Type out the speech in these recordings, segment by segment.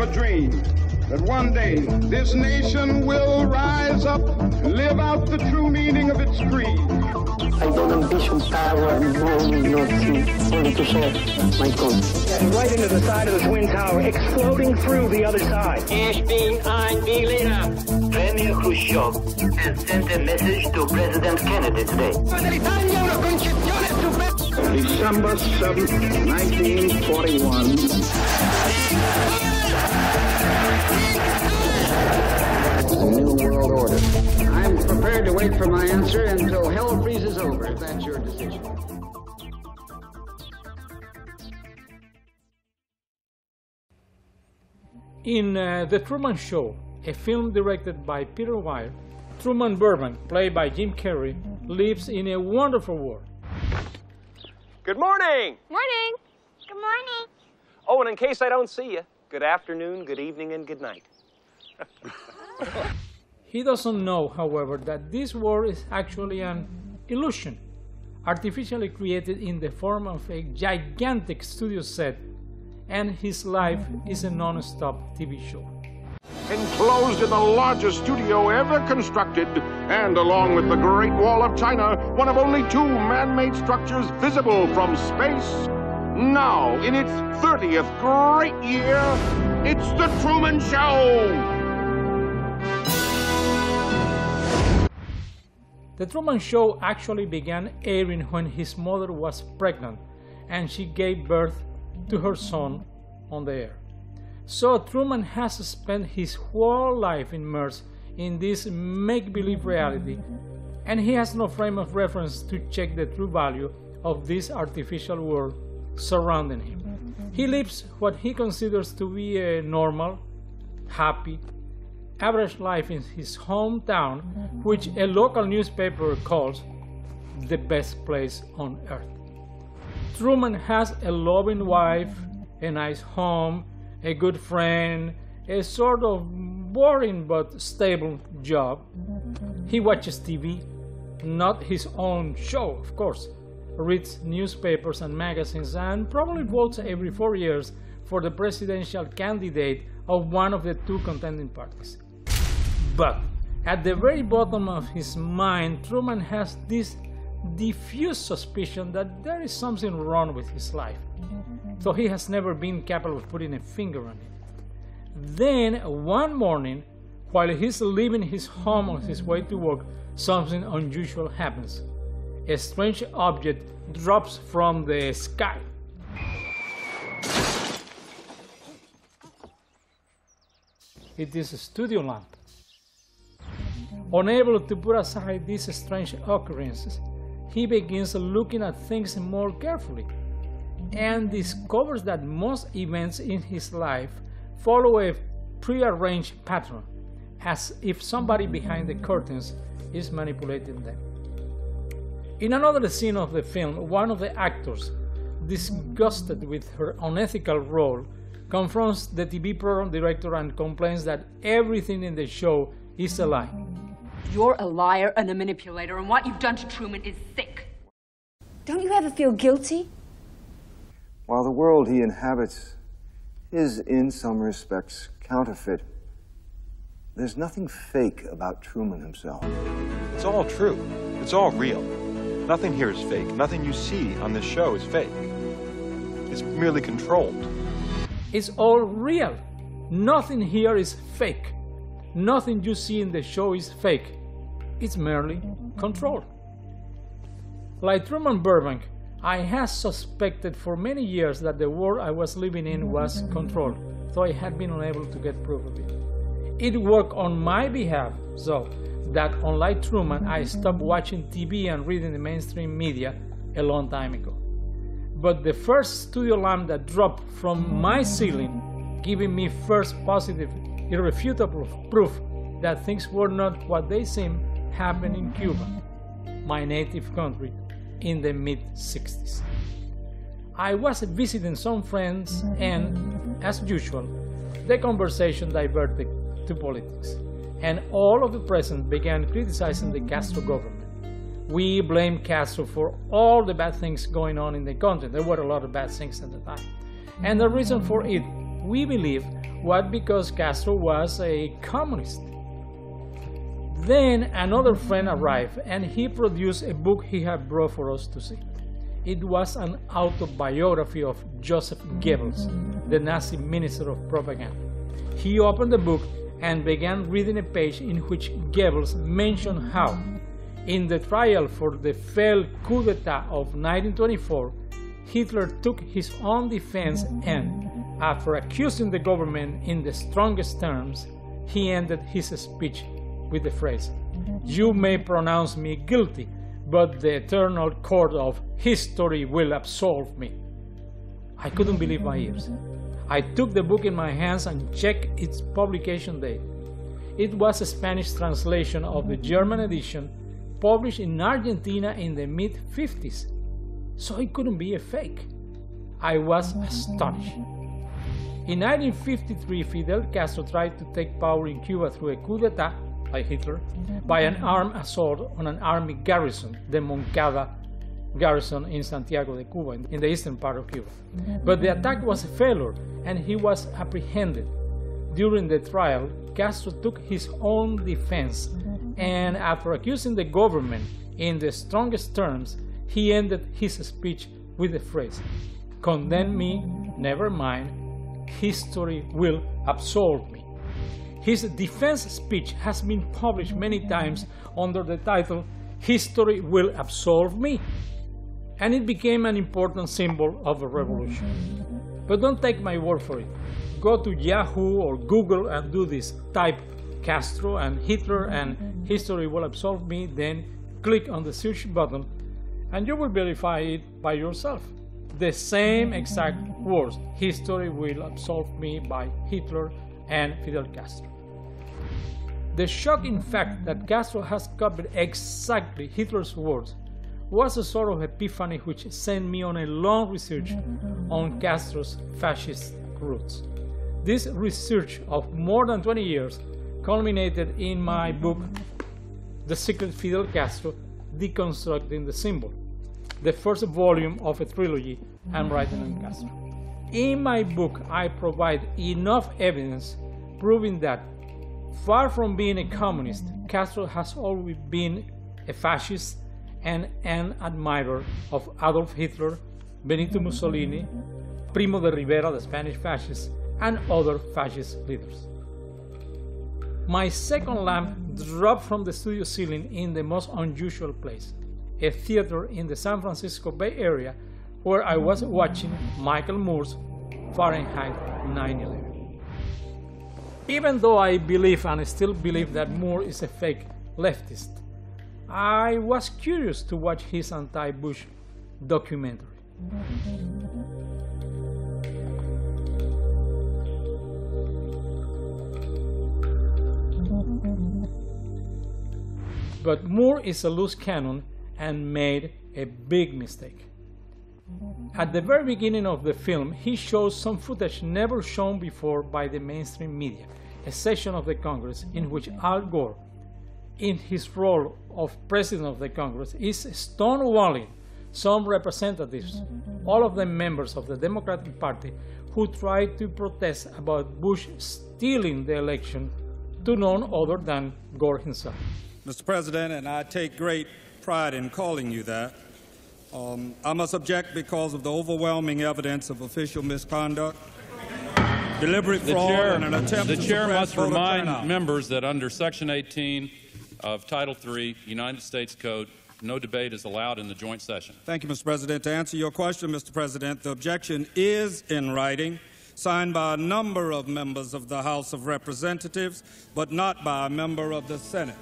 a dream that one day this nation will rise up and live out the true meaning of its creed. I don't envision power and glory nor truth, only to serve my country. Right into the side of the Twin Tower, exploding through the other side. Ich bin ein Berliner. Premier Khrushchev has sent a message to President Kennedy today. December 7th, 1941. The New World Order. I'm prepared to wait for my answer until hell freezes over, if that's your decision. In The Truman Show, a film directed by Peter Weir, Truman Burbank, played by Jim Carrey, lives in a wonderful world. Good morning! Morning! Good morning! Oh, and in case I don't see you, good afternoon, good evening, and good night. He doesn't know, however, that this world is actually an illusion, artificially created in the form of a gigantic studio set, and his life is a non-stop TV show. Enclosed in the largest studio ever constructed, and along with the Great Wall of China, one of only two man-made structures visible from space. Now, in its 30th great year, it's The Truman Show! The Truman Show actually began airing when his mother was pregnant, and she gave birth to her son on the air. So Truman has spent his whole life immersed in this make-believe reality, and he has no frame of reference to check the true value of this artificial world surrounding him. He lives what he considers to be a normal, happy, average life in his hometown, which a local newspaper calls the best place on earth. Truman has a loving wife, a nice home, a good friend, a sort of boring but stable job. He watches TV, not his own show, of course, reads newspapers and magazines, and probably votes every 4 years for the presidential candidate of one of the two contending parties. But at the very bottom of his mind, Truman has this diffuse suspicion that there is something wrong with his life, though he has never been capable of putting a finger on it. Then, one morning, while he's leaving his home on his way to work, something unusual happens. A strange object drops from the sky. It is a studio lamp. Unable to put aside these strange occurrences, he begins looking at things more carefully and discovers that most events in his life follow a prearranged pattern, as if somebody behind the curtains is manipulating them. In another scene of the film, one of the actors, disgusted with her unethical role, confronts the TV program director and complains that everything in the show is a lie. You're a liar and a manipulator, and what you've done to Truman is sick. Don't you ever feel guilty? While the world he inhabits is, in some respects, counterfeit, there's nothing fake about Truman himself. It's all true. It's all real. Nothing here is fake. Nothing you see on this show is fake. It's merely controlled. It's all real. Nothing here is fake. Nothing you see in the show is fake. It's merely controlled. Like Truman Burbank, I had suspected for many years that the world I was living in was controlled, though I had been unable to get proof of it. It worked on my behalf, so that unlike Truman, I stopped watching TV and reading the mainstream media a long time ago. But the first studio lamp that dropped from my ceiling, giving me first positive, irrefutable proof that things were not what they seemed, happened in Cuba, my native country, in the mid-60s. I was visiting some friends and, as usual, the conversation diverted to politics, and all of the present began criticizing the Castro government. We blamed Castro for all the bad things going on in the country. There were a lot of bad things at the time. And the reason for it, we believe, was because Castro was a communist. Then another friend arrived, and he produced a book he had brought for us to see. It was an autobiography of Joseph Goebbels, the Nazi minister of propaganda. He opened the book and began reading a page in which Goebbels mentioned how, in the trial for the failed coup d'etat of 1924, Hitler took his own defense and, after accusing the government in the strongest terms, he ended his speech with the phrase, "You may pronounce me guilty, but the eternal court of history will absolve me." I couldn't believe my ears. I took the book in my hands and checked its publication date. It was a Spanish translation of the German edition, published in Argentina in the mid-50s, so it couldn't be a fake. I was astonished. In 1953, Fidel Castro tried to take power in Cuba through a coup d'etat by Hitler, by an armed assault on an army garrison, the Moncada garrison in Santiago de Cuba, in the eastern part of Cuba. But the attack was a failure, and he was apprehended. During the trial, Castro took his own defense, and after accusing the government in the strongest terms, he ended his speech with the phrase, "Condemn me, never mind, history will absolve me." His defense speech has been published many times under the title, "History Will Absolve Me," and it became an important symbol of the revolution. But don't take my word for it. Go to Yahoo or Google and do this. Type Castro and Hitler and "History Will Absolve Me," then click on the search button, and you will verify it by yourself. The same exact words, "History Will Absolve Me" by Hitler and Fidel Castro. The shocking fact that Castro has copied exactly Hitler's words was a sort of epiphany which sent me on a long research on Castro's fascist roots. This research of more than 20 years culminated in my book, The Secret Fidel Castro, Deconstructing the Symbol, the first volume of a trilogy I'm writing on Castro. In my book, I provide enough evidence proving that, far from being a communist, Castro has always been a fascist and an admirer of Adolf Hitler, Benito Mussolini, Primo de Rivera, the Spanish fascist, and other fascist leaders. My second lamp dropped from the studio ceiling in the most unusual place, a theater in the San Francisco Bay Area where I was watching Michael Moore's Fahrenheit 9/11. Even though I believe and still believe that Moore is a fake leftist, I was curious to watch his anti-Bush documentary. But Moore is a loose cannon and made a big mistake. At the very beginning of the film, he shows some footage never shown before by the mainstream media, a session of the Congress in which Al Gore, in his role of President of the Congress, is stonewalling some representatives, all of them members of the Democratic Party, who tried to protest about Bush stealing the election to none other than Gore himself. Mr. President, and I take great pride in calling you that, I must object because of the overwhelming evidence of official misconduct, deliberate fraud, and an attempt to suppress voter turnout. The chair must remind members that under Section 18 of Title III, United States Code, no debate is allowed in the joint session. Thank you, Mr. President. To answer your question, Mr. President, the objection is in writing, signed by a number of members of the House of Representatives, but not by a member of the Senate.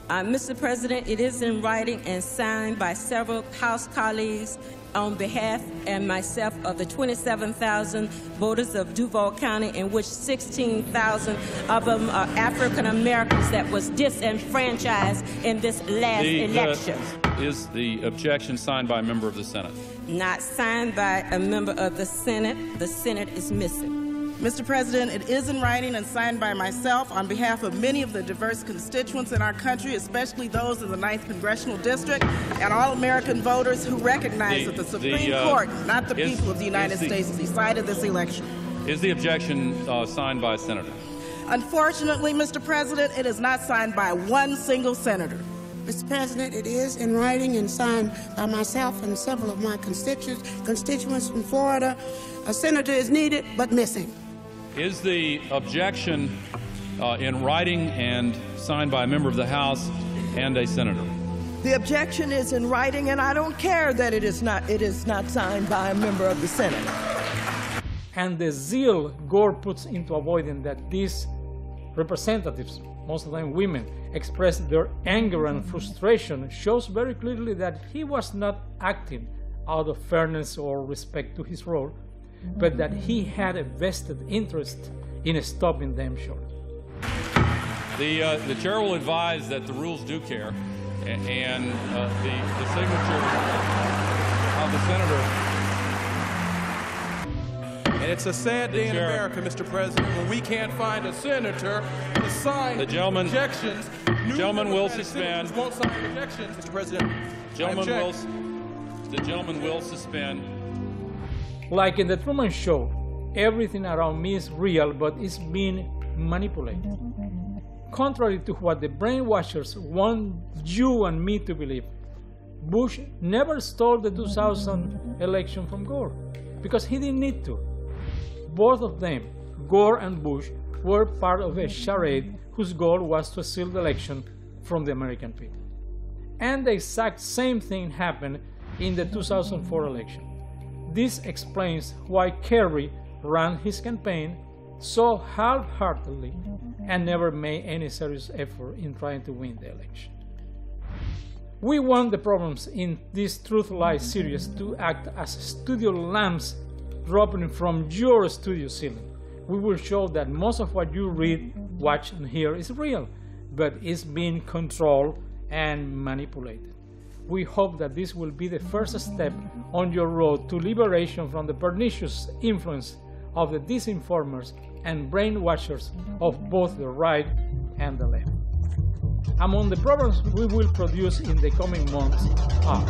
Mr. President, it is in writing and signed by several House colleagues on behalf and myself of the 27,000 voters of Duval County, in which 16,000 of them are African Americans that was disenfranchised in this last election. Is the objection signed by a member of the Senate? Not signed by a member of the Senate. The Senate is missing. Mr. President, it is in writing and signed by myself on behalf of many of the diverse constituents in our country, especially those in the 9th Congressional District, and all American voters who recognize that the Supreme Court, not the people of the United States, decided this election. Is the objection signed by a senator? Unfortunately, Mr. President, it is not signed by one single senator. Mr. President, it is in writing and signed by myself and several of my constituents from Florida. A senator is needed, but missing. Is the objection in writing and signed by a member of the House and a senator? The objection is in writing, and I don't care that it is not signed by a member of the Senate. And the zeal Gore puts into avoiding that these representatives, most of them women, express their anger and frustration shows very clearly that he was not acting out of fairness or respect to his role, but that he had a vested interest in stopping them short. The chair will advise that the rules do care, and the signature of the senator. And it's a sad day in America, Mr. President, when we can't find a senator to sign objections. The gentleman will suspend. Won't sign objections, Mr. President. The gentleman will suspend. Like in the Truman Show, everything around me is real, but it's being manipulated. Contrary to what the brainwashers want you and me to believe, Bush never stole the 2000 election from Gore, because he didn't need to. Both of them, Gore and Bush, were part of a charade whose goal was to steal the election from the American people. And the exact same thing happened in the 2004 election. This explains why Kerry ran his campaign so half-heartedly and never made any serious effort in trying to win the election. We want the programs in this Truth Lies series to act as studio lamps dropping from your studio ceiling. We will show that most of what you read, watch, and hear is real, but is being controlled and manipulated. We hope that this will be the first step on your road to liberation from the pernicious influence of the disinformers and brainwashers of both the right and the left. Among the programs we will produce in the coming months are